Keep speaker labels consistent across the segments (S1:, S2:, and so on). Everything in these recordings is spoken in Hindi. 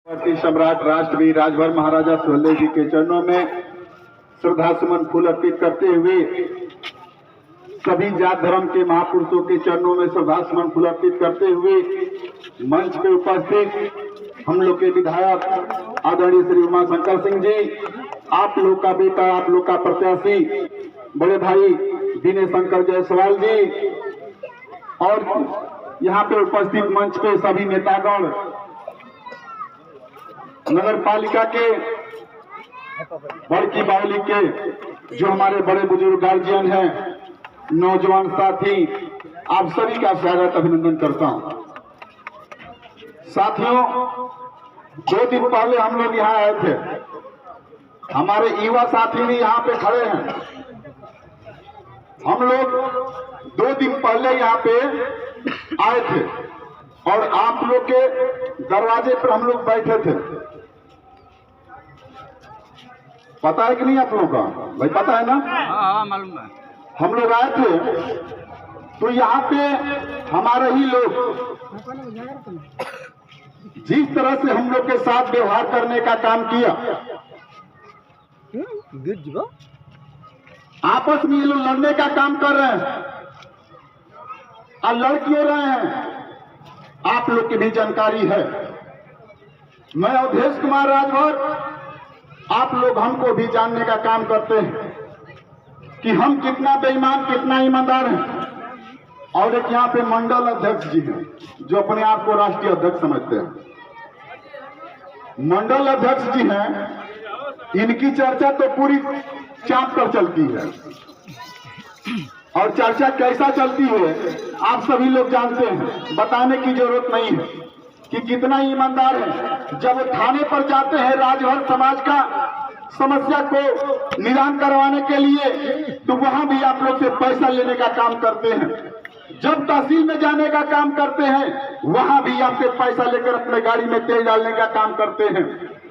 S1: भारतीय सम्राट राष्ट्रवीर राजभर महाराजा सुहेलदेव जी के चरणों में श्रद्धा सुमन फूल अर्पित करते हुए सभी जात धर्म के महापुरुषों के चरणों में श्रद्धा सुमन फूल अर्पित करते हुए मंच पे उपस्थित हम लोग के विधायक आदरणीय श्री उमाशंकर सिंह जी, आप लोग का बेटा, आप लोग का प्रत्याशी बड़े भाई दिनेश शंकर जायसवाल जी और यहाँ पे उपस्थित मंच पे सभी नेतागण, नगर पालिका के बड़की बावली के जो हमारे बड़े बुजुर्ग गार्जियन हैं, नौजवान साथी, आप सभी का स्वागत अभिनंदन करता हूं। साथियों, 2 दिन पहले हम लोग यहाँ आए थे, हमारे युवा साथी भी यहाँ पे खड़े हैं। हम लोग 2 दिन पहले यहाँ पे आए थे और आप लोग के दरवाजे पर हम लोग बैठे थे। पता है कि नहीं आप लोगों का? भाई पता है ना?
S2: हाँ मालूम है।
S1: हम लोग आए थे तो यहाँ पे हमारे ही लोग जिस तरह से हम लोग के साथ व्यवहार करने का काम किया, आपस में ये लोग लड़ने का काम कर रहे हैं और लड़ क्यों रहे हैं, आप लोग की भी जानकारी है। मैं अवधेश कुमार राजभर, आप लोग हमको भी जानने का काम करते हैं कि हम कितना बेईमान, कितना ईमानदार हैं। और एक यहाँ पे मंडल अध्यक्ष जी हैं जो अपने आप को राष्ट्रीय अध्यक्ष समझते हैं। मंडल अध्यक्ष जी हैं, इनकी चर्चा तो पूरी चाप पर चलती है और चर्चा कैसा चलती है आप सभी लोग जानते हैं, बताने की जरूरत नहीं है कि कितना ईमानदार है। जब थाने पर जाते हैं राजभर समाज का समस्या को निदान करवाने के लिए, तो वहां भी आप लोग से पैसा लेने का काम करते हैं। जब तहसील में जाने का काम करते हैं, वहां भी आपसे पैसा लेकर अपने गाड़ी में तेल डालने का काम करते हैं।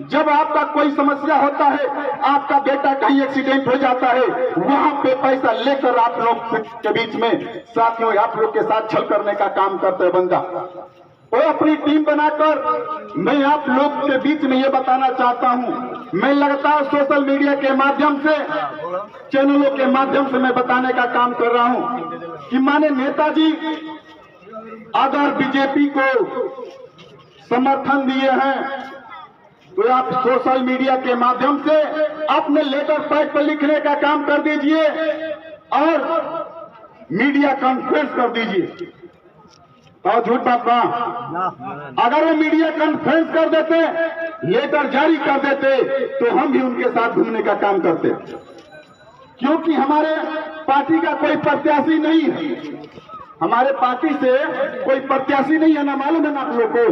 S1: जब आपका कोई समस्या होता है, आपका बेटा कहीं एक्सीडेंट हो जाता है, वहां पे पैसा लेकर आप लोग के बीच में साथियों आप लोग के साथ छल करने का काम करते हैं बंदा। वो अपनी टीम बनाकर मैं आप लोग के बीच में ये बताना चाहता हूं, मैं लगातार सोशल मीडिया के माध्यम से, चैनलों के माध्यम से मैं बताने का काम कर रहा हूं कि माने नेताजी अगर बीजेपी को समर्थन दिए हैं तो आप सोशल मीडिया के माध्यम से अपने लेटर पैड पर लिखने का काम कर दीजिए और मीडिया कॉन्फ्रेंस कर दीजिए। तो झूठ बात का, अगर वो मीडिया कॉन्फ्रेंस कर देते, लेटर जारी कर देते, तो हम भी उनके साथ घूमने का काम करते, क्योंकि हमारे पार्टी का कोई प्रत्याशी नहीं है। हमारे पार्टी से कोई प्रत्याशी नहीं है ना, मालूम है ना आप लोग को?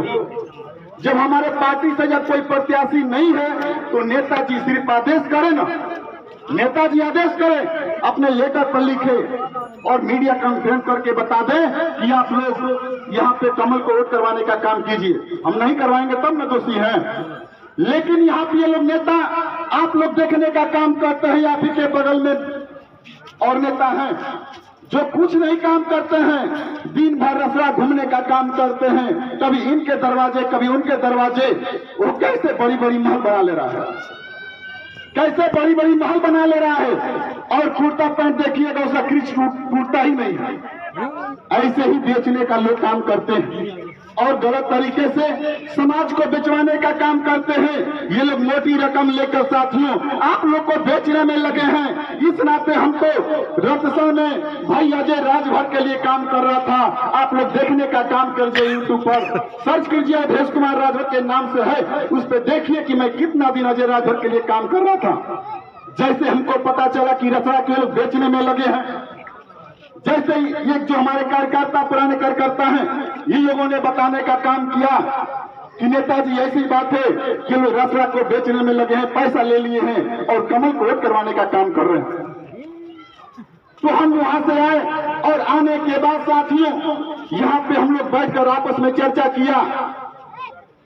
S1: जब हमारे पार्टी से जब कोई प्रत्याशी नहीं है तो नेताजी सिर्फ आदेश करें ना, नेताजी आदेश करें, अपने लेटर पर लिखे और मीडिया कॉन्फ्रेंस करके बता दें कि आप लोग यहाँ पे कमल को वोट करवाने का काम कीजिए। हम नहीं करवाएंगे तब न दोषी हैं। लेकिन यहाँ पे ये लोग नेता आप लोग देखने का काम करते हैं, आप ही के बगल में और नेता हैं जो कुछ नहीं काम करते हैं, दिन भर रसड़ा घूमने का काम करते हैं, कभी इनके दरवाजे कभी उनके दरवाजे। वो कैसे बड़ी बड़ी महल बना ले रहा है, कैसे बड़ी बड़ी महल बना ले रहा है, और कुर्ता पैंट देखिएगा उसका क्रीच टूटता ही नहीं है। ऐसे ही बेचने का लोग काम करते हैं और गलत तरीके से समाज को बेचवाने का काम करते हैं। ये लोग मोटी रकम लेकर साथियों आप लोग को बेचने में लगे हैं। इस नाते हमको रतसा में भाई अजय राजभर के लिए काम कर रहा था, आप लोग देखने का काम कीजिए, यूट्यूब पर सर्च कीजिए, अवधेश कुमार राजभर के नाम से है, उस पर देखिए कि मैं कितना दिन अजय राजभर के लिए काम कर रहा था। जैसे हमको पता चला कि रसड़ा के लोग बेचने में लगे हैं, जैसे ये जो हमारे कार्यकर्ता पुराने कार्यकर्ता हैं, इन लोगों ने बताने का काम किया कि नेताजी ऐसी बात है कि लोग रसड़ा को बेचने में लगे हैं, पैसा ले लिए हैं और कमल को वोट करवाने का काम कर रहे हैं। तो हम वहां से आए और आने के बाद साथियों यहाँ पे हम लोग बैठकर आपस में चर्चा किया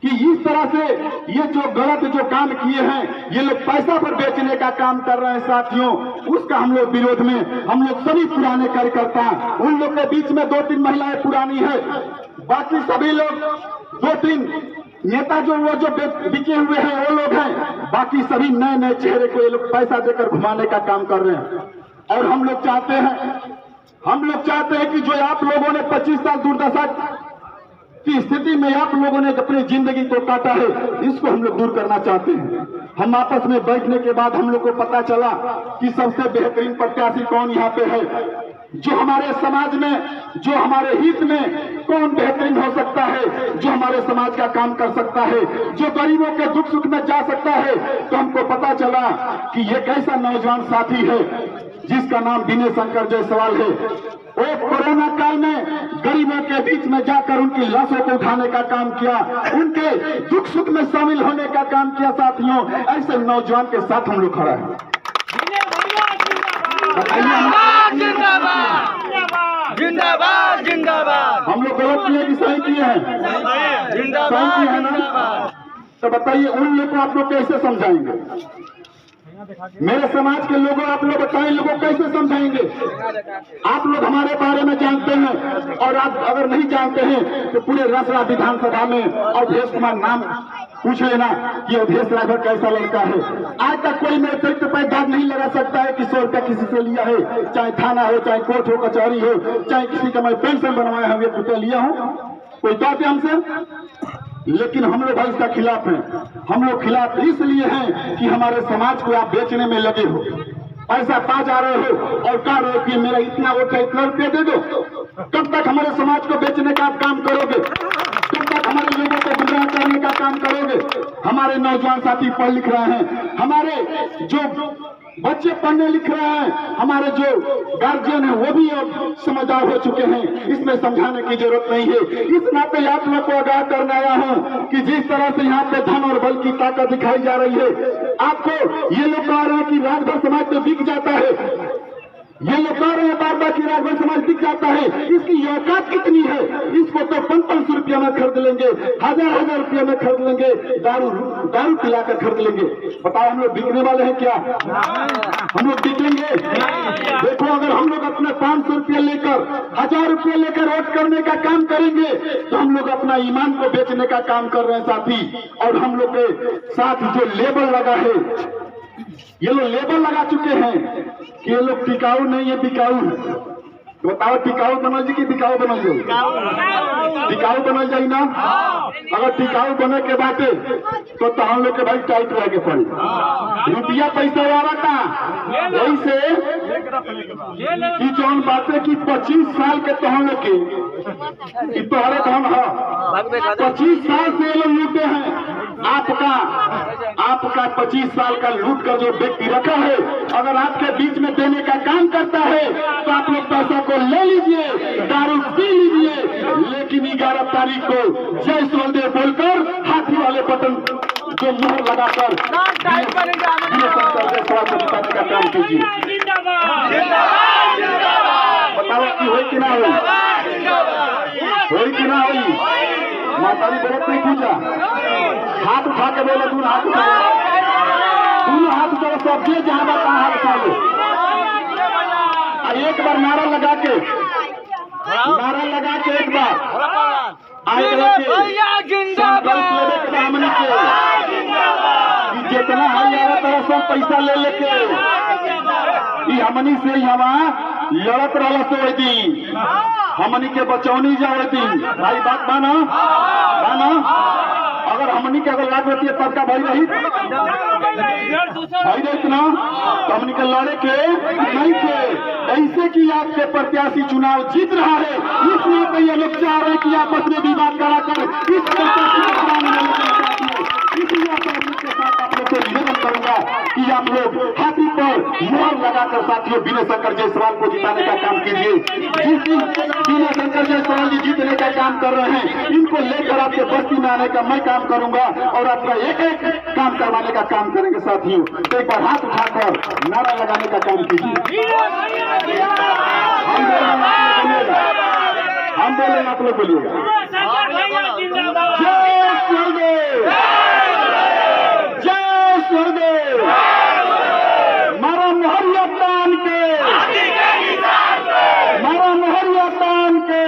S1: कि इस तरह से ये जो गलत जो काम किए हैं, ये लोग पैसा पर बेचने का काम कर रहे हैं साथियों, उसका हम लोग विरोध में हम लोग सभी पुराने कार्यकर्ता, उन लोग के बीच में 2-3 महिलाएं पुरानी है, बाकी सभी लोग 2-3 नेता जो बिके हुए हैं वो लोग हैं, बाकी सभी नए नए चेहरे को ये लोग पैसा देकर घुमाने का काम कर रहे हैं। और हम लोग चाहते हैं कि जो आप लोगों ने 25 साल दुर्दशा की स्थिति में आप लोगों ने अपनी जिंदगी को काटा है, इसको हम लोग दूर करना चाहते हैं। हम आपस में बैठने के बाद हम लोग को पता चला कि सबसे बेहतरीन प्रत्याशी कौन यहाँ पे है, जो हमारे समाज में, जो हमारे हित में कौन बेहतरीन हो सकता है, जो हमारे समाज का काम कर सकता है, जो गरीबों के दुख सुख में जा सकता है। तो हमको पता चला कि ये कैसा नौजवान साथी है जिसका नाम विनय शंकर जायसवाल है। वो कोरोना काल में गरीबों के बीच में जाकर उनकी लाशों को उठाने का काम किया, उनके दुख सुख में शामिल होने का काम किया। साथियों, ऐसे नौजवान के साथ हम लोग खड़ा है।
S2: जिंदाबाद जिंदाबाद।
S1: हम लोग गलत किए कि सही किए हैं? सही किए हैं ना? तो बताइए उन लोग को आप लोग कैसे समझाएंगे? मेरे समाज के लोगों आप लोग बताएं, लोगों कैसे समझाएंगे? आप लोग हमारे बारे में जानते हैं, और आप अगर नहीं जानते हैं तो पूरे रसरा विधानसभा में अवधेश कुमार नाम पूछ लेना कि अवधेश राघव कैसा लड़का है। आज तक कोई मेरे चरित्र पर दाग नहीं लगा सकता है कि 100 रुपया किसी से लिया है, चाहे थाना हो, चाहे कोर्ट हो, कचहरी हो, चाहे किसी का मैं पेंशन बनवाया हूँ, 1 रुपया लिया हूँ, कोई कहते हमसे। लेकिन हम लोग इसका खिलाफ हैं। हम लोग खिलाफ इसलिए हैं कि हमारे समाज को आप बेचने में लगे हो, पैसा पा जा रहे हो और कह रहे हो कि मेरा इतना वोट है, इतना रुपया दे दो। कब तक हमारे समाज को बेचने का आप काम करोगे? कब तक हमारे लोगों को गुमराह करने का काम करोगे? हमारे नौजवान साथी पढ़ लिख रहे हैं, हमारे जो बच्चे पढ़ने लिख रहे हैं, हमारे जो गार्जियन है वो भी अब समझदार हो चुके हैं, इसमें समझाने की जरूरत नहीं है। इस नाते आप लोग को आगाह करने आया हूं कि जिस तरह से यहाँ पे धन और बल की ताकत दिखाई जा रही है, आपको ये लोग कह रहे हैं कि राजभर समाज तो बिक जाता है, ये लोग कह रहे हैं बार बार की राजभर समाज बिक जाता है। इसकी औकात कितनी है? इसको तो 500 रुपया में खरीद लेंगे, 1000 रुपया में खरीद लेंगे, दारू पिलाकर खरीद लेंगे। बताओ हम लोग बिकने वाले हैं क्या? हम लोग बिकेंगे? देखो, अगर हम लोग अपने 500 रुपया लेकर, 1000 रुपया लेकर वोट करने का काम करेंगे तो हम लोग अपना ईमान को बेचने का काम कर रहे हैं साथी। और हम लोग के साथ जो लेबल लगा है, ये लोग लेबल लगा चुके हैं कि ये लोग टिकाऊ नहीं है, बिकाऊ है। तो बताओ, टिकाऊ बनल जी की बिकाऊ बनल जाए? टिकाऊ बनल जाए ना? अगर टिकाऊ बने के बाटे तो हम लोग के भाई टाइट रह के पड़ी, रुपया पैसा वाला का ऐसे कि जौन बातें की 25 साल के तो हम लोग के तोहरे धन है, 25 साल से ये लोग लूटे हैं। आपका 25 साल का लूट कर जो व्यक्ति रखा है, अगर आपके बीच में देने का काम करता है तो आप लोग पैसा को ले लीजिए, दारू पी लीजिए, लेकिन 11 तारीख को जय सोलदेव बोलकर हाथी वाले बटन जो मोहर लगाकर का काम कीजिए। बताओ कि हो कि ना हो? कि ना हो? मातारी गलत नहीं पूछा, हाथ उठा के बोले, दोनों हाथ उठा, दोनों हाथ उठा, सब जे जहां बात हाथ उठा लो। एक बार नारा लगा के एक बार आए जितना है तरह सब पैसा ले लेके हमनी से यहाँ लड़त रहा से वही दिन हमनी के बचौनी जाए दिन। भाई बात माना अगर हमनी के अगर लाग होती है तब का भाई रही ना, तो हमनी के लड़े के नहीं थे। ऐसे कि आपके प्रत्याशी चुनाव जीत रहा है, इसलिए तो ये लोग चाह रहे हैं कि आपस में विवाद कराकर इस प्रत्याशी को निवेदन करूंगा कि आप लोग हाथी पर मोहर लगाकर साथियों विनय शंकर जायसवाल को जिताने का काम कीजिए। जिस दिन विनय शंकर जायसवाल जी जीतने का काम कर रहे हैं, इनको लेकर आपके बस्ती में आने का मैं काम करूंगा और आपका एक एक काम करवाने का काम करेंगे साथियों। तो एक बार हाथ उठाकर नारा लगाने का काम कीजिए। हम बोलेंगे, आप लोग बोलिएगा। मारा मोहरिया तान के, मारा मोहरिया तान के,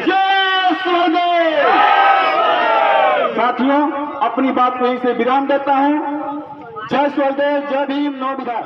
S1: जय स्वर्गदेव। साथियों, अपनी बात को यहीं से विराम देता हूं। जय स्वदेश, जय भीम, नौ विधान।